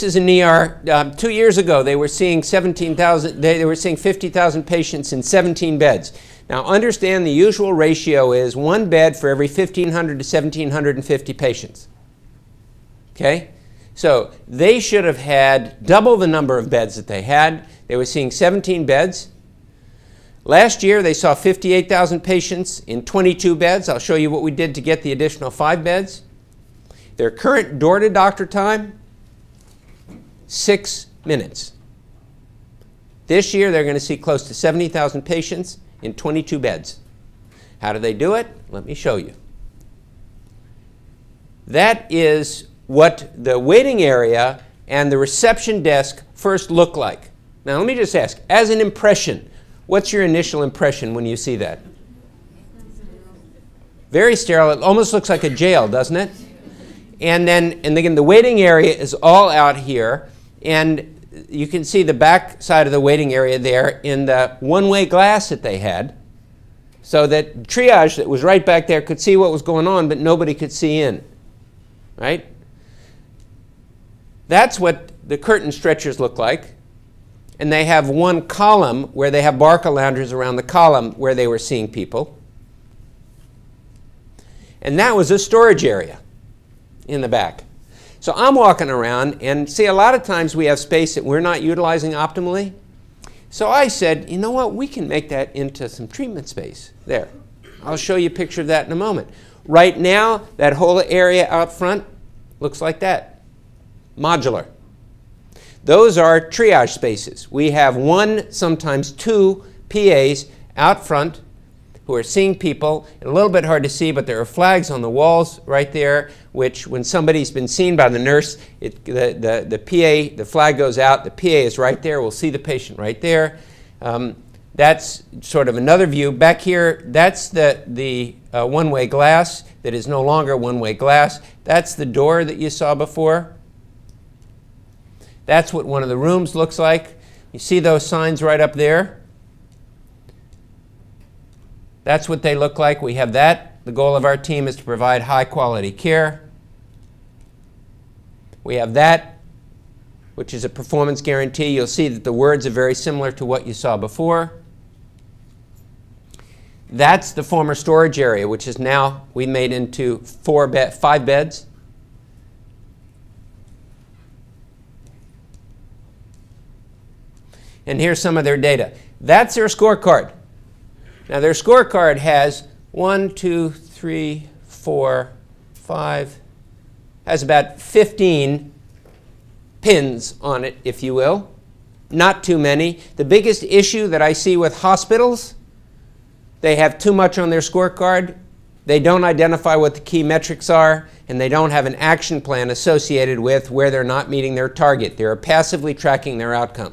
is an ER. 2 years ago, they were seeing 17,000. They were seeing 50,000 patients in 17 beds. Now, understand the usual ratio is 1 bed for every 1,500 to 1,750 patients. Okay, so they should have had double the number of beds that they had. They were seeing 17 beds. Last year, they saw 58,000 patients in 22 beds. I'll show you what we did to get the additional 5 beds. Their current door-to-doctor time, 6 minutes. This year, they're going to see close to 70,000 patients in 22 beds. How do they do it? Let me show you. That is what the waiting area and the reception desk first look like. Now, let me just ask, as an impression, what's your initial impression when you see that? Very sterile. It almost looks like a jail, doesn't it? And again, the waiting area is all out here, and you can see the back side of the waiting area there in the one-way glass that they had, so that triage that was right back there could see what was going on, but nobody could see in, right? That's what the curtain stretchers look like, and they have one column where they have Barca loungers around the column where they were seeing people. And that was a storage area in the back. So I'm walking around, and see, a lot of times we have space that we're not utilizing optimally. So I said, you know what, we can make that into some treatment space. There. I'll show you a picture of that in a moment. Right now, that whole area out front looks like that. Modular. Those are triage spaces. We have 1, sometimes 2 PAs out front who are seeing people. A little bit hard to see, but there are flags on the walls right there, which when somebody's been seen by the nurse, the PA, the flag goes out, the PA is right there, we'll see the patient right there. That's sort of another view. Back here, that's the one-way glass that is no longer one-way glass. That's the door that you saw before. That's what one of the rooms looks like. You see those signs right up there? That's what they look like. We have that. The goal of our team is to provide high-quality care. We have that, which is a performance guarantee. You'll see that the words are very similar to what you saw before. That's the former storage area, which is now we made into 5 beds. And here's some of their data. That's their scorecard. Now, their scorecard has 1, 2, 3, 4, 5, has about 15 pins on it, if you will. Not too many. The biggest issue that I see with hospitals, they have too much on their scorecard. They don't identify what the key metrics are, and they don't have an action plan associated with where they're not meeting their target. They're passively tracking their outcome.